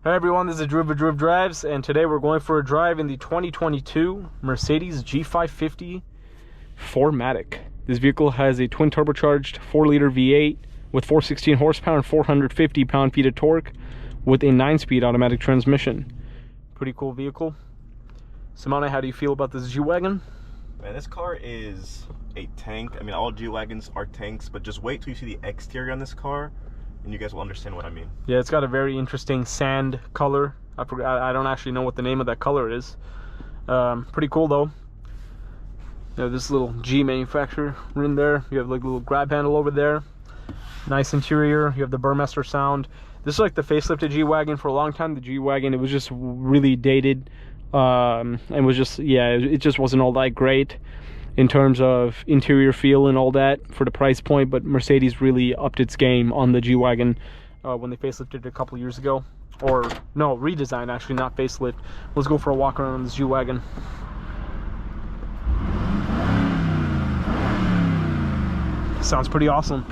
Hi everyone, this is Drew of Drew Drives, and today we're going for a drive in the 2022 Mercedes G550 4MATIC. This vehicle has a twin turbocharged 4-liter V8 with 416 horsepower and 450 pound-feet of torque with a 9-speed automatic transmission. Pretty cool vehicle. Simone, how do you feel about this G-Wagon? Man, this car is a tank. I mean, all G-Wagons are tanks, but just wait till you see the exterior on this car and you guys will understand what I mean. Yeah, it's got a very interesting sand color. I don't actually know what the name of that color is. Pretty cool though. You know, this little G manufacturer in there. You have like a little grab handle over there. Nice interior. You have the Burmester sound. This is like the facelifted G-Wagon. For a long time, the G-Wagon, it was just really dated. And was just, yeah, it just wasn't all that great in terms of interior feel and all that for the price point, but Mercedes really upped its game on the G-Wagon when they facelifted it a couple years ago. Or no, redesign actually, not facelift. Let's go for a walk around on this G-Wagon. Sounds pretty awesome.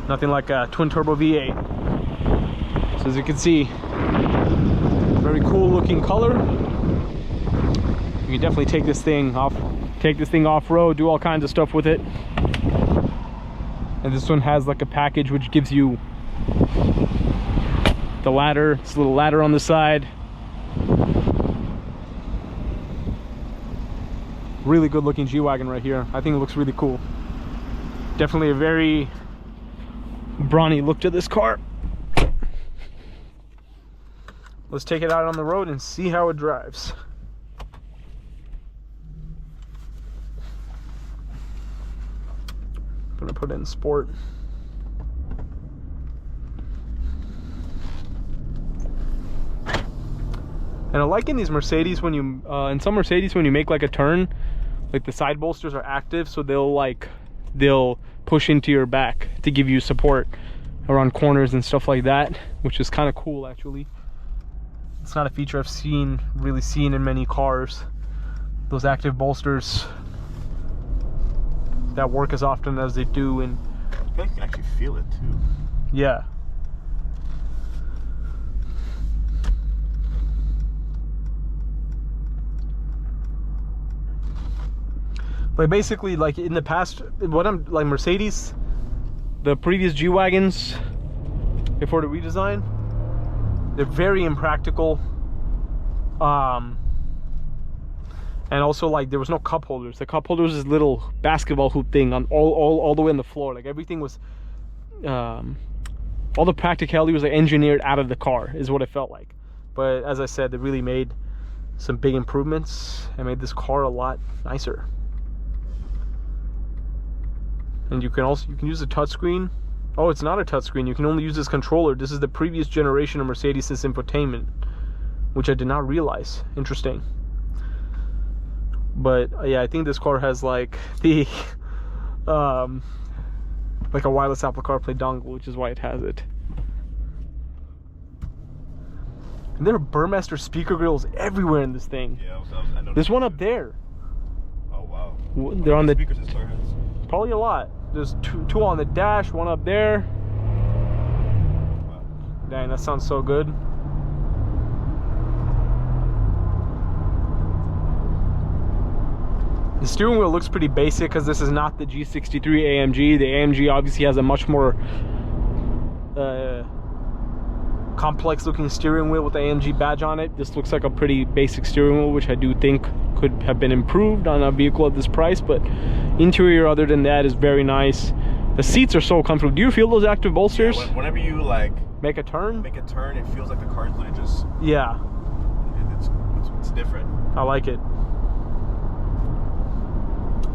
Nothing like a twin turbo V8. So as you can see, very cool looking color. You can definitely take this thing off-road, do all kinds of stuff with it. And this one has like a package which gives you the ladder. It's a little ladder on the side. Really good looking G-Wagon right here. I think it looks really cool. Definitely a very brawny look to this car. Let's take it out on the road and see how it drives. I'm gonna put it in sport. And I like in these Mercedes when you in some Mercedes when you make like a turn, like the side bolsters are active, so they'll push into your back to give you support around corners and stuff like that, which is kind of cool actually. It's not a feature I've really seen in many cars, those active bolsters that work as often as they do. And I feel like you can actually feel it too. Yeah. But basically, like in the past, like Mercedes, the previous G-Wagons before the redesign, they're very impractical. And also, like, there was no cup holders. The cup holder was this little basketball hoop thing on all the way on the floor. Like everything was, all the practicality was like engineered out of the car, is what it felt like. But as I said, they really made some big improvements and made this car a lot nicer. And you can use a touchscreen. Oh, it's not a touchscreen. You can only use this controller. This is the previous generation of Mercedes infotainment, which I did not realize. Interesting. But yeah, I think this car has like the like a wireless Apple CarPlay dongle, which is why it has it. And there are Burmester speaker grills everywhere in this thing. Yeah, I noticed. There's one up there. Oh wow. They're on the speakers this car has? Probably a lot. There's two on the dash, one up there. Wow. Dang, that sounds so good. The steering wheel looks pretty basic because this is not the G63 AMG. The AMG obviously has a much more complex looking steering wheel with the AMG badge on it. This looks like a pretty basic steering wheel, which I do think could have been improved on a vehicle at this price, but interior other than that is very nice. The seats are so comfortable. Do you feel those active bolsters? Yeah, whenever you like make a turn, it feels like the car's literally just, yeah, it's different. I like it.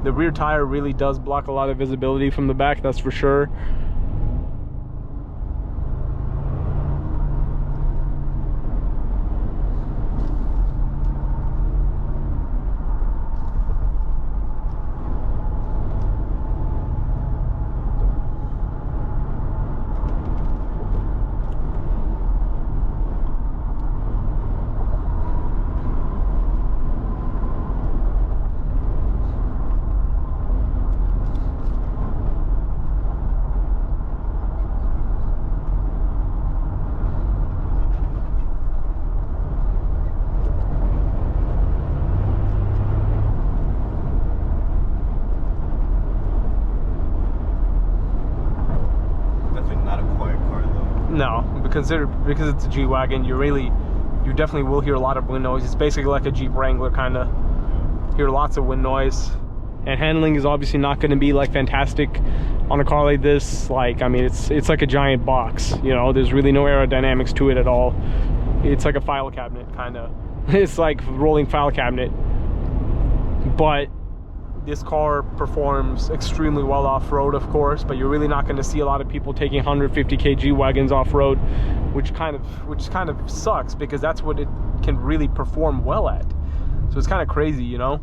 The rear tire really does block a lot of visibility from the back, that's for sure. know, because it's a G-Wagon, you definitely will hear a lot of wind noise. It's basically like a Jeep Wrangler kind of. Hear lots of wind noise, and handling is obviously not going to be like fantastic on a car like this. Like, I mean, it's like a giant box, you know. There's really no aerodynamics to it at all. It's like a file cabinet kind of. It's like a rolling file cabinet. But this car performs extremely well off-road, of course, but you're really not going to see a lot of people taking 150k G-Wagons off-road, which kind of sucks, because that's what it can really perform well at. So it's kind of crazy, you know.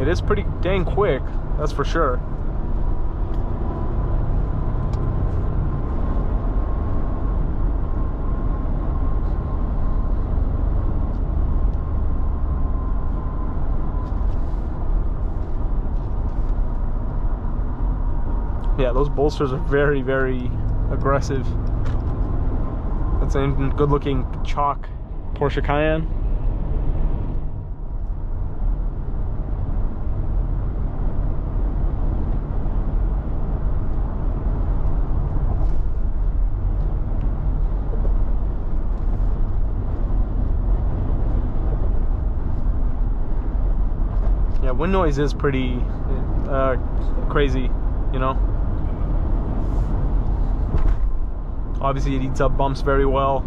It is pretty dang quick, that's for sure. Yeah, those bolsters are very, very aggressive. That's a good-looking chalk Porsche Cayenne. Yeah, wind noise is pretty crazy, you know. Obviously it eats up bumps very well.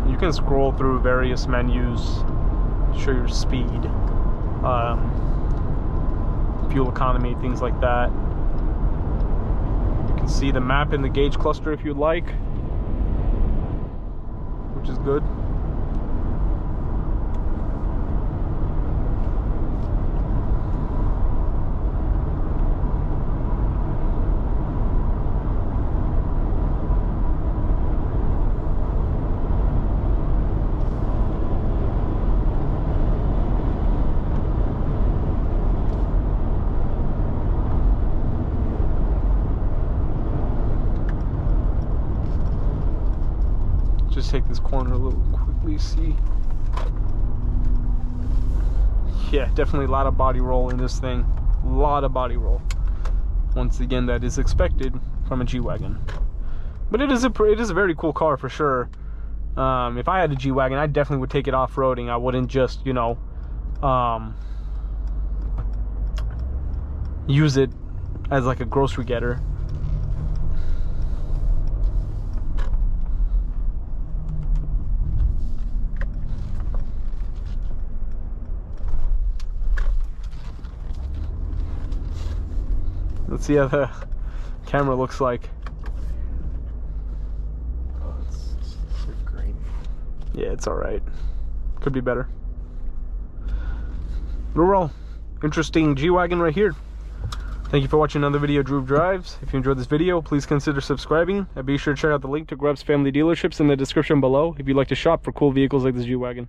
You can scroll through various menus, show your speed, fuel economy, things like that. You can see the map in the gauge cluster if you'd like, which is good. Just take this corner a little quickly, see. Yeah, definitely a lot of body roll in this thing. A lot of body roll. Once again, that is expected from a G-Wagon. But it is a very cool car for sure. If I had a G-Wagon, I definitely would take it off-roading. I wouldn't just, you know, use it as like a grocery getter. Let's see how the camera looks like. Oh, it's so grainy. Yeah, it's alright. Could be better. But overall, interesting G-Wagon right here. Thank you for watching another video of Drew Drives. If you enjoyed this video, please consider subscribing. And be sure to check out the link to Grubb's family dealerships in the description below if you'd like to shop for cool vehicles like this G-Wagon.